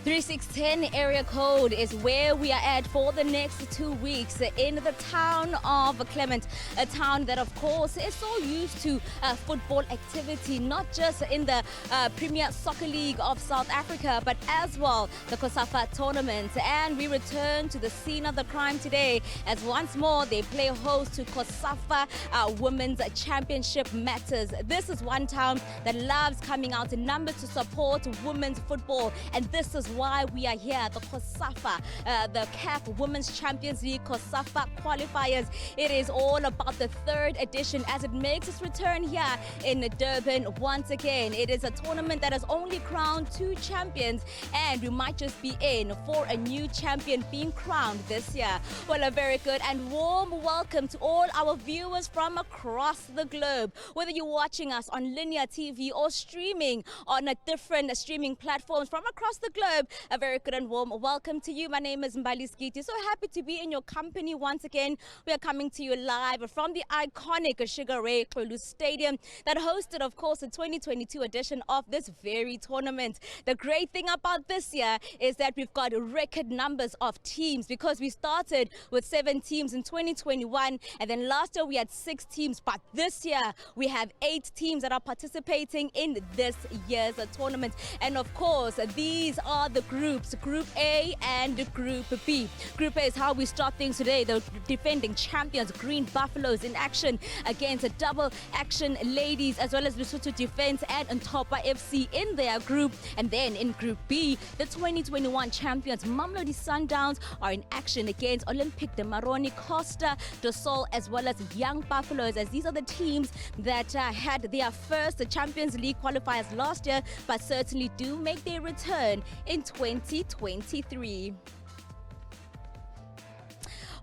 3610 area code is where we are at for the next 2 weeks in the town of Clement, a town that of course is so used to football activity, not just in the Premier Soccer League of South Africa, but as well the Cosafa tournament. And we return to the scene of the crime today as once more they play host to Cosafa Women's Championship matters. This is one town that loves coming out in numbers to support women's football, and this is why we are here. The Cosafa, the CAF Women's Champions League Cosafa Qualifiers. It is all about the third edition as it makes its return here in Durban once again. It is a tournament that has only crowned 2 champions, and we might just be in for a new champion being crowned this year. Well, a very good and warm welcome to all our viewers from across the globe. Whether you're watching us on linear TV or streaming on a different streaming platforms from across the globe, a very good and warm welcome to you. My name is Mbali Skiti. So happy to be in your company once again. We are coming to you live from the iconic Sugar Ray Xolo Stadium that hosted, of course, the 2022 edition of this very tournament. The great thing about this year is that we've got record numbers of teams, because we started with 7 teams in 2021, and then last year we had 6 teams, but this year we have 8 teams that are participating in this year's tournament. And of course, these are the groups, Group A and Group B. Group A is how we start things today. The defending champions, Green Buffaloes, in action against a double action ladies, as well as Lesotho Defence and Ntopa FC in their group. And then in Group B, the 2021 champions, Mamelodi Sundowns, are in action against Olympique de Moroni, Costa do Sol, as well as Young Buffaloes, as these are the teams that had their first Champions League qualifiers last year, but certainly do make their return in 2023.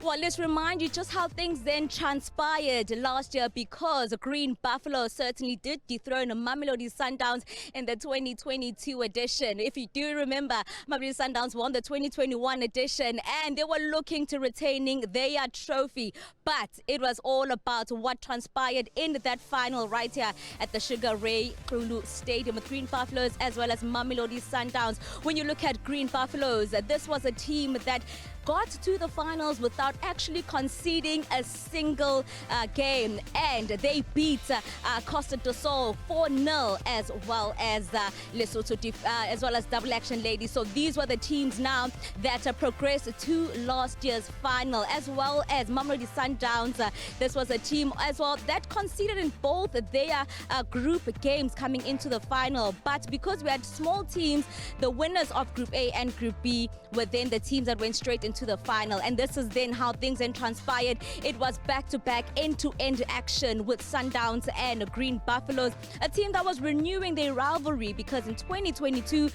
Well, let's remind you just how things then transpired last year, because Green Buffalo certainly did dethrone Mamelodi Sundowns in the 2022 edition. If you do remember, Mamelodi Sundowns won the 2021 edition and they were looking to retaining their trophy. But it was all about what transpired in that final right here at the Sugar Ray Xolo Stadium with Green Buffaloes as well as Mamelodi Sundowns. When you look at Green Buffaloes, this was a team that got to the finals without actually conceding a single game, and they beat Costa do Sol 4-0, as well as Lesotho as well as Double Action Ladies. So these were the teams now that progressed to last year's final, as well as Mamelodi Sundowns. This was a team as well that conceded in both their group games coming into the final, but because we had small teams, the winners of Group A and Group B were then the teams that went straight into the final. And this is then how things then transpired. It was back-to-back end-to-end action with Sundowns and Green Buffaloes, a team that was renewing their rivalry, because in 2023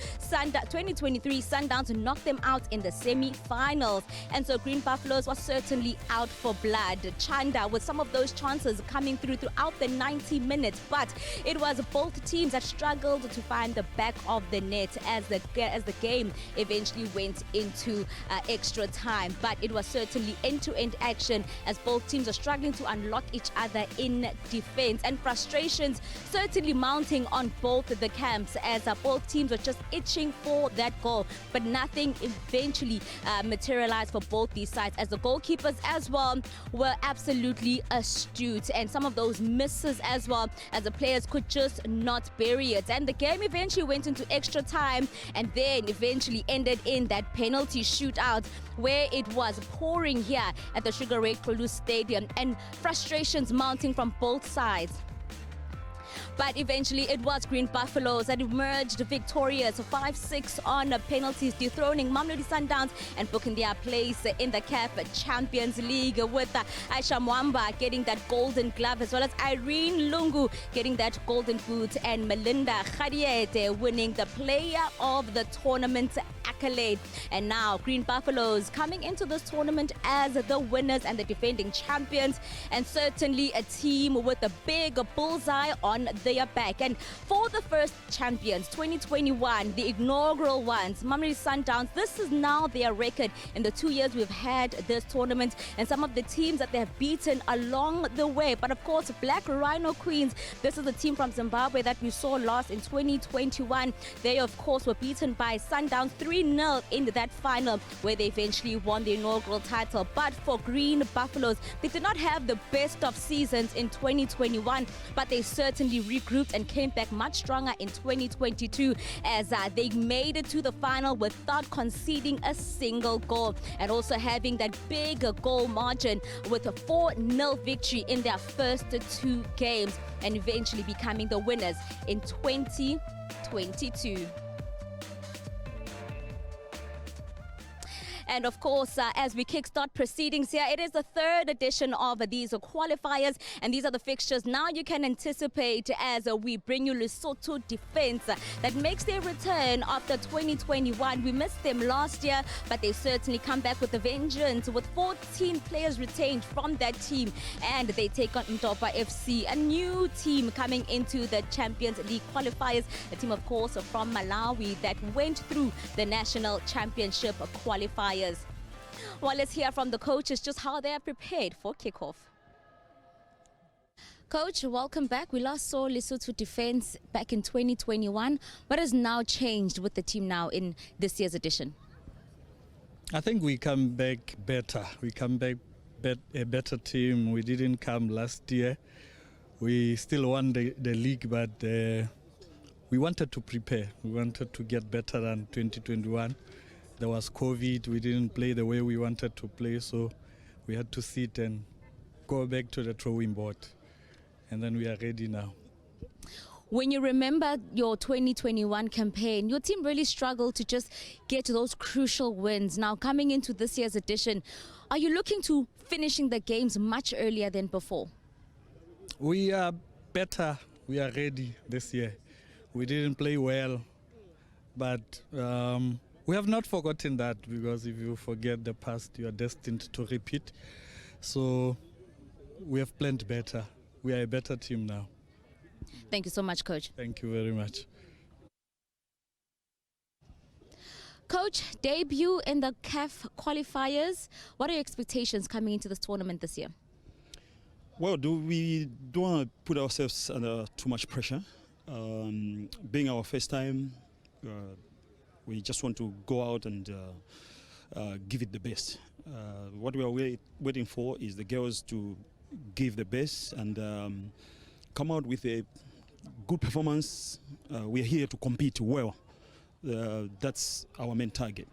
Sundowns knocked them out in the semi-finals, and so Green Buffaloes was certainly out for blood. Chanda with some of those chances coming throughout the 90 minutes, but it was both teams that struggled to find the back of the net as the game eventually went into extra time. But it was certainly end-to-end action as both teams are struggling to unlock each other in defense, and frustrations certainly mounting on both the camps as both teams were just itching for that goal, but nothing eventually materialized for both these sides, as the goalkeepers as well were absolutely astute, and some of those misses as well, as the players could just not bury it. And the game eventually went into extra time and then eventually ended in that penalty shootout, where it was pouring here at the Sugar Ray Xolo Stadium and frustrations mounting from both sides. But eventually it was Green Buffaloes that emerged victorious 5-6 on penalties, dethroning Mamelodi Sundowns and booking their place in the CAF Champions League, with Aisha Mwamba getting that golden glove, as well as Irene Lungu getting that golden boot, and Melinda Khadiete winning the player of the tournament accolade. And now Green Buffaloes coming into this tournament as the winners and the defending champions, and certainly a team with a big bullseye on their back. And for the first champions, 2021, the inaugural ones, Mamelodi Sundowns, this is now their record in the 2 years we've had this tournament, and some of the teams that they have beaten along the way. But of course, Black Rhino Queens, this is a team from Zimbabwe that we saw last in 2021. They of course were beaten by Sundowns 3-0 4-0 in that final where they eventually won the inaugural title. But for Green Buffaloes, they did not have the best of seasons in 2021, but they certainly regrouped and came back much stronger in 2022 as they made it to the final without conceding a single goal and also having that big goal margin with a 4-0 victory in their first 2 games and eventually becoming the winners in 2022. And of course, as we kickstart proceedings here, it is the 3rd edition of these qualifiers, and these are the fixtures now you can anticipate as we bring you Lesotho Defence that makes their return after 2021. We missed them last year, but they certainly come back with a vengeance with 14 players retained from that team, and they take on Mtopa FC, a new team coming into the Champions League qualifiers, a team of course from Malawi that went through the National Championship qualifiers. Well, let's hear from the coaches just how they are prepared for kickoff. Coach, welcome back. We last saw Lesotho Defence back in 2021. What has now changed with the team now in this year's edition? I think we come back better. We come back a better team. We didn't come last year. We still won the league, but we wanted to prepare. We wanted to get better than 2021. There was COVID, we didn't play the way we wanted to play, so we had to sit and go back to the drawing board. And then we are ready now. When you remember your 2021 campaign, your team really struggled to just get to those crucial wins. Now coming into this year's edition, are you looking to finishing the games much earlier than before? We are better, we are ready this year. We didn't play well, but we have not forgotten that, because if you forget the past, you are destined to repeat. So we have planned better. We are a better team now. Thank you so much, Coach. Thank you very much. Coach, debut in the CAF qualifiers. What are your expectations coming into this tournament this year? Well, we don't want to put ourselves under too much pressure. Being our first time, we just want to go out and give it the best. What we are waiting for is the girls to give the best and come out with a good performance. We are here to compete well. That's our main target.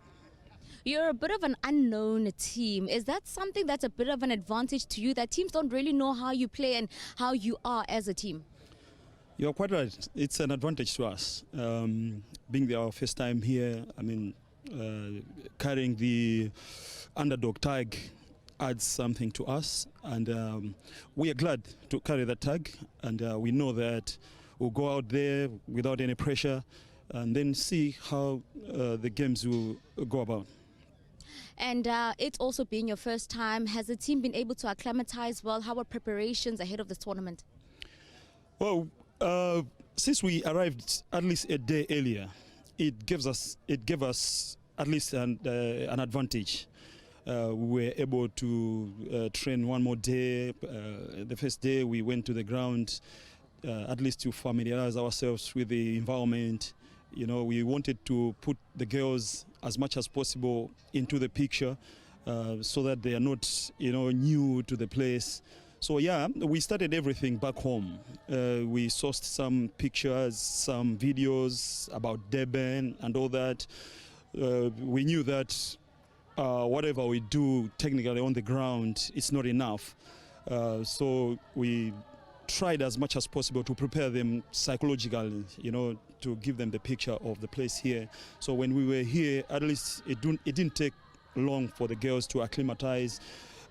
You're a bit of an unknown team. Is that something that's a bit of an advantage to you, that teams don't really know how you play and how you are as a team? You're quite right. It's an advantage to us. Being our first time here, I mean, carrying the underdog tag adds something to us, and we are glad to carry that tag, and we know that we'll go out there without any pressure and then see how the games will go about. And it's also being your first time. Has the team been able to acclimatize well? How are preparations ahead of this tournament? Well, since we arrived at least a day earlier, it gave us at least an advantage. We were able to train one more day. The first day we went to the ground, at least to familiarize ourselves with the environment. You know, we wanted to put the girls as much as possible into the picture so that they are not, new to the place. So yeah, we started everything back home. We sourced some pictures, some videos about Durban and all that. We knew that whatever we do technically on the ground, it's not enough. So we tried as much as possible to prepare them psychologically, to give them the picture of the place here. So when we were here, at least it didn't take long for the girls to acclimatize,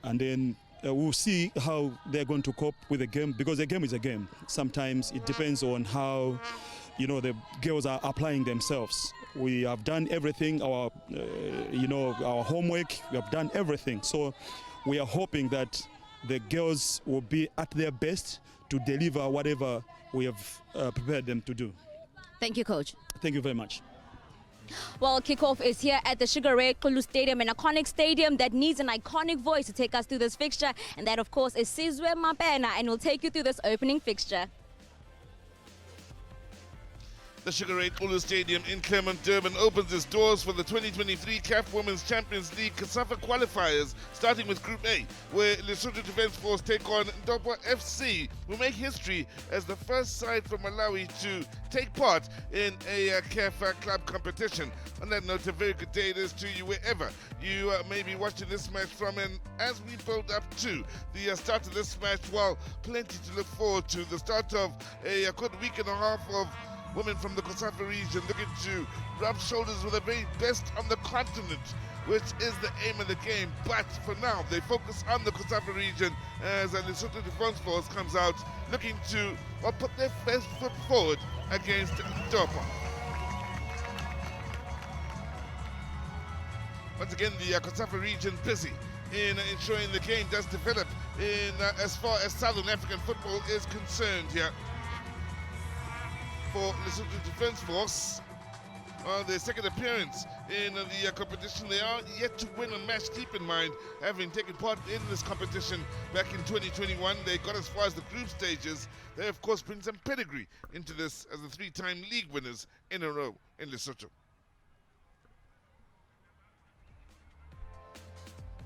and then we'll see how they're going to cope with the game, because the game is a game. Sometimes it depends on how the girls are applying themselves. We have done everything, our homework, we have done everything. So we are hoping that the girls will be at their best to deliver whatever we have prepared them to do. Thank you, Coach. Thank you very much. Well, kickoff is here at the Sugar Ray Kulu Stadium, an iconic stadium that needs an iconic voice to take us through this fixture. And that, of course, is Sizwe Mapena, and we'll take you through this opening fixture. The Sugar Ray Ulu Stadium in Clermont, Durban opens its doors for the 2023 CAF Women's Champions League Cosafa qualifiers, starting with Group A, where Lesotho Defence Force take on Ndopa FC, who make history as the first side from Malawi to take part in a CAF club competition. On that note, a very good day it is to you wherever you may be watching this match from, and as we build up to the start of this match, well, plenty to look forward to. The start of a good week and a half of women from the Cosafa region looking to rub shoulders with the very best on the continent, which is the aim of the game. But for now, they focus on the Cosafa region as the Lesotho Defence Force comes out looking to put their best foot forward against Ndopa. Once again, the Cosafa region busy in ensuring the game does develop in as far as Southern African football is concerned here. For Lesotho Defence Force, their second appearance in the competition. They are yet to win a match. Keep in mind, having taken part in this competition back in 2021, they got as far as the group stages. They, of course, bring some pedigree into this as the three-time league winners in a row in Lesotho.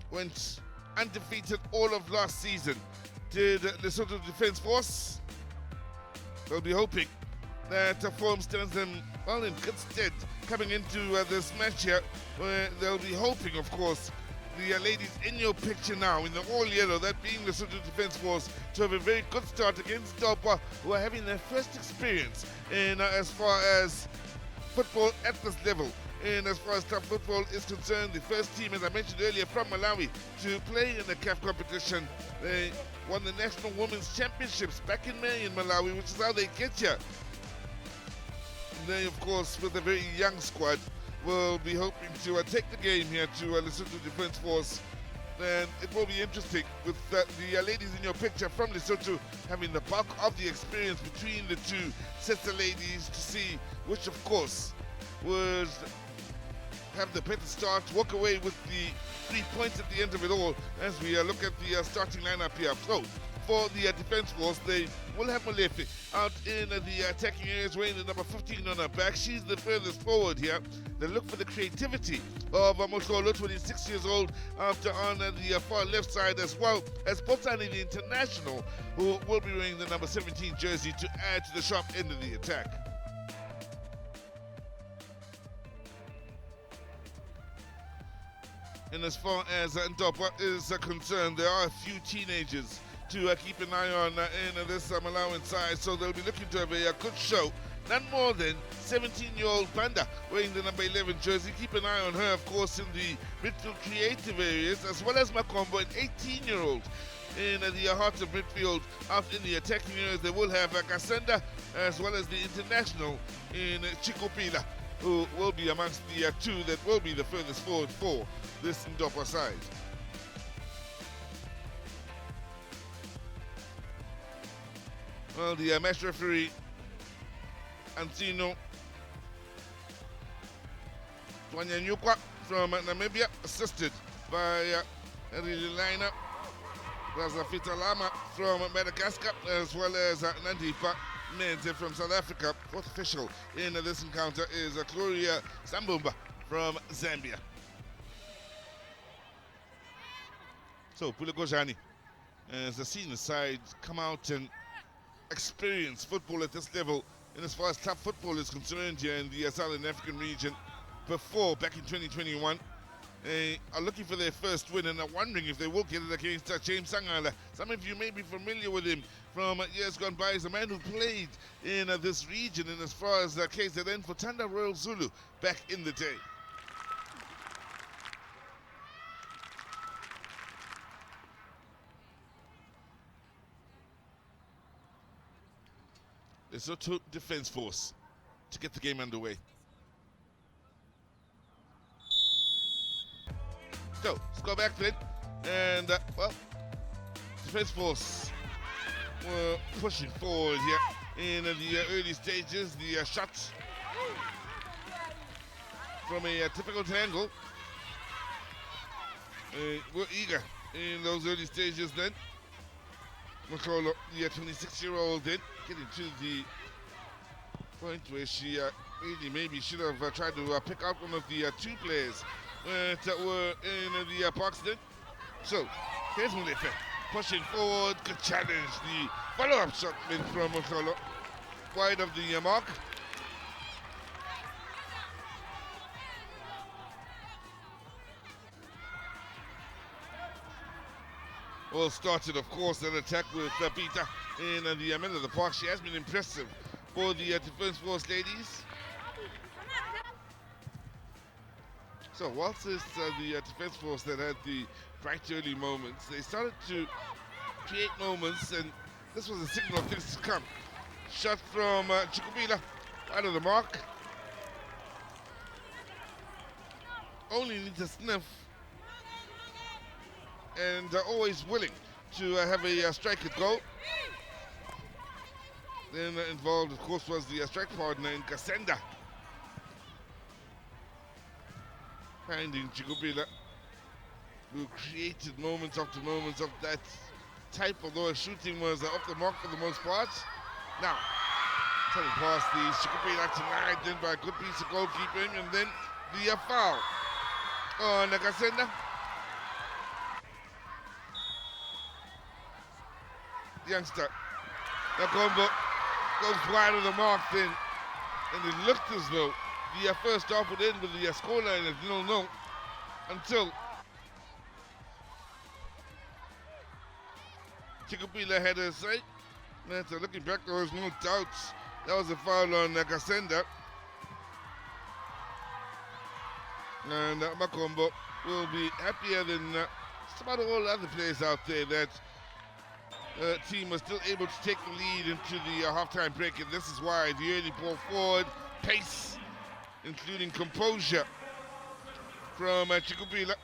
Went undefeated all of last season. Did Lesotho Defence Force? They'll be hoping that form stands them well in good stead coming into this match here, where they'll be hoping, of course, the ladies in your picture now in the all yellow, that being the Lesotho Defence Force, to have a very good start against Ndopa, who are having their first experience in as far as football at this level. And as far as club football is concerned, the first team, as I mentioned earlier, from Malawi to play in the CAF competition. They won the National Women's Championships back in May in Malawi, which is how they get here. They, of course, with a very young squad, will be hoping to take the game here to Lesotho Defence Force. And it will be interesting with the ladies in your picture from Lesotho having the bulk of the experience between the two sister ladies to see which, of course, would have the better start, walk away with the 3 points at the end of it all as we look at the starting lineup here. So, for the Defence Force, they will have Molefe out in the attacking areas, wearing the number 15 on her back. She's the furthest forward here. They look for the creativity of Mohlolo, 26 years old, after on the far left side, as well as Botsani, the international, who will be wearing the number 17 jersey to add to the sharp end of the attack. And as far as Ndopa is concerned, there are a few teenagers to keep an eye on in this Malawian side, so they'll be looking to have a good show. None more than 17-year-old Banda wearing the number 11 jersey. Keep an eye on her, of course, in the midfield creative areas, as well as Makombo, an 18-year-old in the heart of midfield. Out in the attacking areas, they will have Kasenda, as well as the international in Chikopila, who will be amongst the two that will be the furthest forward for this Ndopa side. Well, the match referee, Antino Twanyanyukwa from Namibia, assisted by Rilina Razafita Lama from Madagascar, as well as Nandipa Menze from South Africa. Fourth official in this encounter is Gloria Sambumba from Zambia. So, Pulegojani, as the senior side come out and experience football at this level, and as far as club football is concerned here in the Southern African region, before back in 2021, they are looking for their first win and are wondering if they will get it against James Sangala. Some of you may be familiar with him from years gone by. He's a man who played in this region, and as far as KZN for Tanda Royal Zulu back in the day. Lesotho Defence Force to get the game underway. So, let's go back then. And, well, Defence Force were pushing forward here in the early stages. The shots from a typical angle were eager in those early stages then. Makolo, the 26-year-old then, getting to the point where she really maybe should have tried to pick out one of the two players that were in the box then. So, here's Mulefe pushing forward, good challenge. The follow-up shot in from Mokolo, wide of the mark. Well started, of course, an attack with Peter in the middle of the park. She has been impressive for the Defence Force ladies. So whilst it's the Defence Force that had the bright early moments, they started to create moments, and this was a signal of things to come. Shot from Chikubila, out of the mark. Only needs a sniff, and always willing to have a strike at goal. Then involved, of course, was the strike partner in Kasenda. Finding Chikubila, who created moments after moments of that type, although her shooting was off the mark for the most part. Now, turning past the Chikubila tonight, then by a good piece of goalkeeping, and then the foul on Kasenda. Youngster, Nakombo goes wide of the mark then, and it looked as though the first half would end with the scoreline at 0-0 until Chikubila had a say. And looking back, there was no doubts that was a foul on Kasenda. And Makombo will be happier than just about all other players out there that team was still able to take the lead into the halftime break, and this is why the early ball forward, pace, including composure from Chikubila.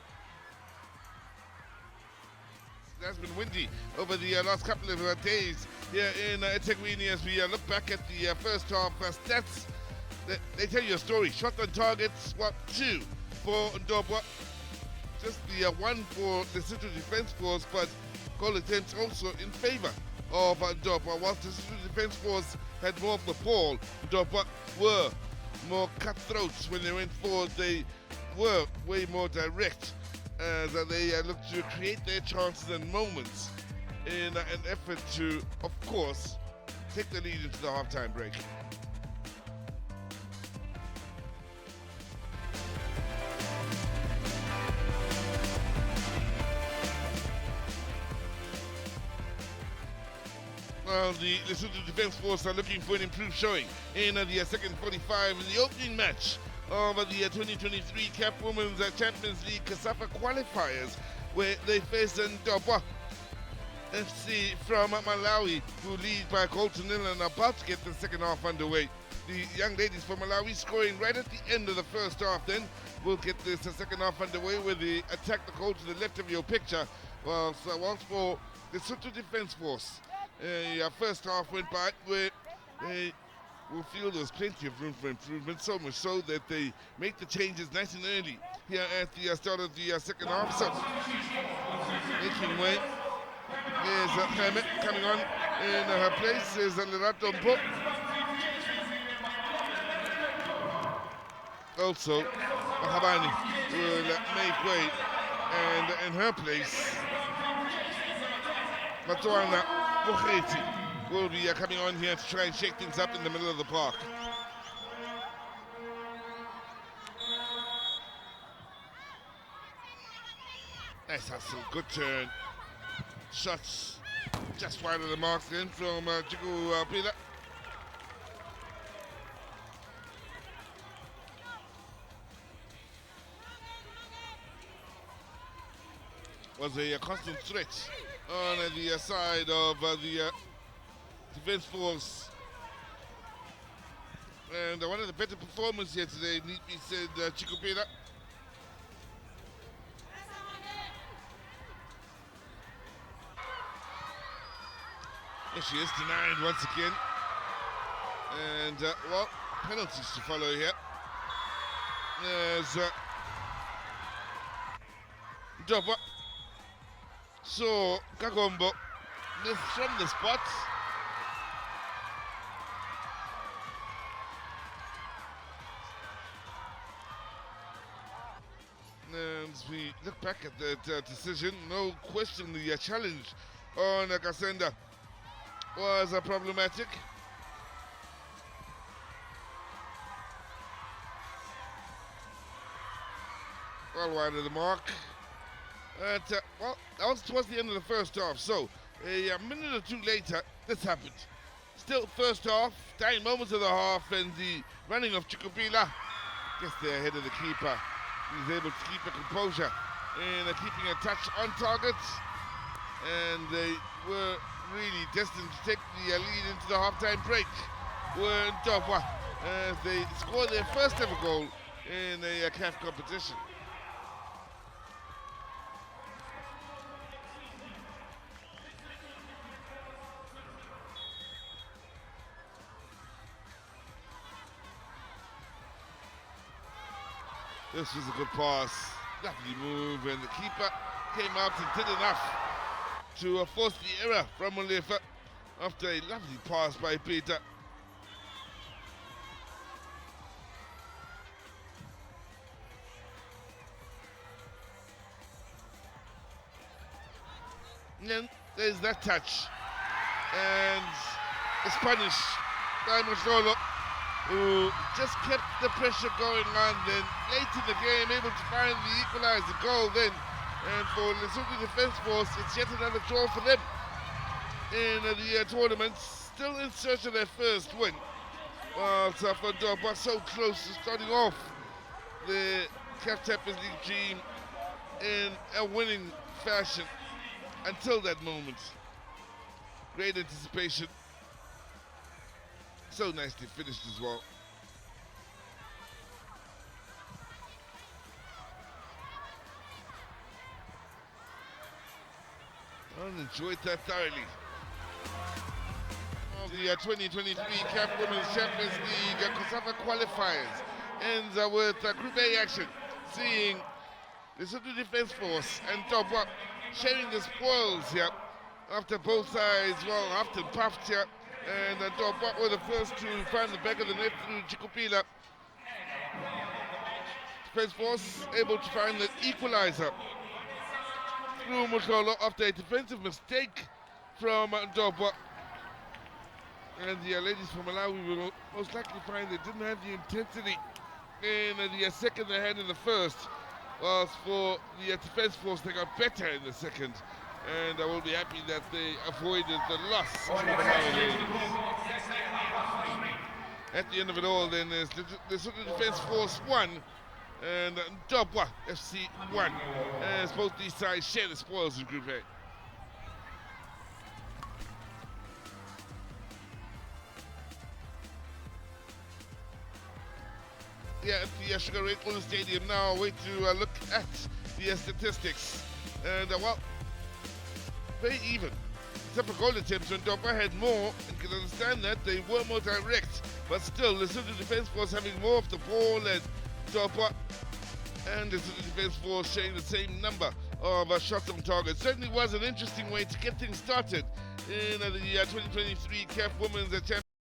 It has been windy over the last couple of days here in eThekwini as we look back at the first half stats. They tell you a story. Shot on targets, 2 for Ndobwa, just the 1 for the Lesotho Defence Force, but goal attempts also in favour of Ndobwa. Whilst the Lesotho Defence Force had more of the ball, Ndobwa were more cutthroats when they went forward. They were way more direct as they looked to create their chances and moments in an effort to, of course, take the lead into the halftime break. Well, the Lesotho Defence Force are looking for an improved showing in the second 45 in the opening match of the 2023 CAF Women's Champions League Cosafa Qualifiers, where they face Ndobwa FC from Malawi, who lead by a goal to nil and are about to get the second half underway. The young ladies from Malawi scoring right at the end of the first half, then we'll get this second half underway where they attack the goal to the left of your picture. Whilst for the Lesotho Defence Force, first half went by where they will feel there's plenty of room for improvement, so much so that they make the changes nice and early here at the start of the second half. So, making way. There's Clement coming on in her place. There's Lerato Mpo. Also, Mahabani will make way, and in her place, Matuana Mukheti will be coming on here to try and shake things up in the middle of the park. Nice hustle, good turn. Shots just wide of the mark then from Chikubila. Was a constant threat on the side of the Defence Force. And one of the better performers here today, need be said, Chikubila. There she is, denied once again. And, well, penalties to follow here. There's Ndobwa. So, Kagombo, this from the spot. as we look back at that decision, no question the challenge on Kasenda was problematic. Well wide of the mark. Well, that was towards the end of the first half, so a minute or two later, this happened. Still first half, dying moments of the half, and the running of Chikupila gets there ahead of the keeper. He's able to keep the composure and keeping a touch on target, and they were really destined to take the lead into the half-time break. Were Ndobwa as they scored their first ever goal in a CAF competition. This was a good pass, lovely move, and the keeper came out and did enough to force the error from Molefa after a lovely pass by Peter. And then there's that touch, and it's punished by Mosolo, who just kept the pressure going on. Then late in the game, able to find the equalizer goal then. And for Lesotho Defence Force, it's yet another draw for them in the tournament. Still in search of their first win. While Ndobwa so close to starting off the CAF Champions League team in a winning fashion until that moment. Great anticipation. So nicely finished as well. I enjoyed that thoroughly. The 2023 CAF Women's Champions League Cosafa qualifiers ends with Group A action, seeing the Lesotho Defence Force and Ndobwa sharing the spoils here after both sides, well, often puffed here. And Ndobwa were the first to find the back of the net through Chikupila. Defence Force able to find the equalizer through Motlolo after a defensive mistake from Ndobwa. And the ladies from Malawi will most likely find they didn't have the intensity in the second they had in the first. Whilst for the Defence Force, they got better in the second. And I will be happy that they avoided the loss to the Malawi ladies. At the end of it all, then, there's the Defence Force 1 and Ndobwa FC 1, as both these sides share the spoils in Group A. Yeah, at the Sugar Ray Olu Stadium now, way to look at the statistics. And well, very even. Except for goal attempts, when Ndobwa had more, and can understand that, they were more direct. But still, the Lesotho Defence Force having more of the ball, and Ndobwa and the Lesotho Defence Force sharing the same number of shots on target. Certainly was an interesting way to get things started in the 2023 CAF Women's Champions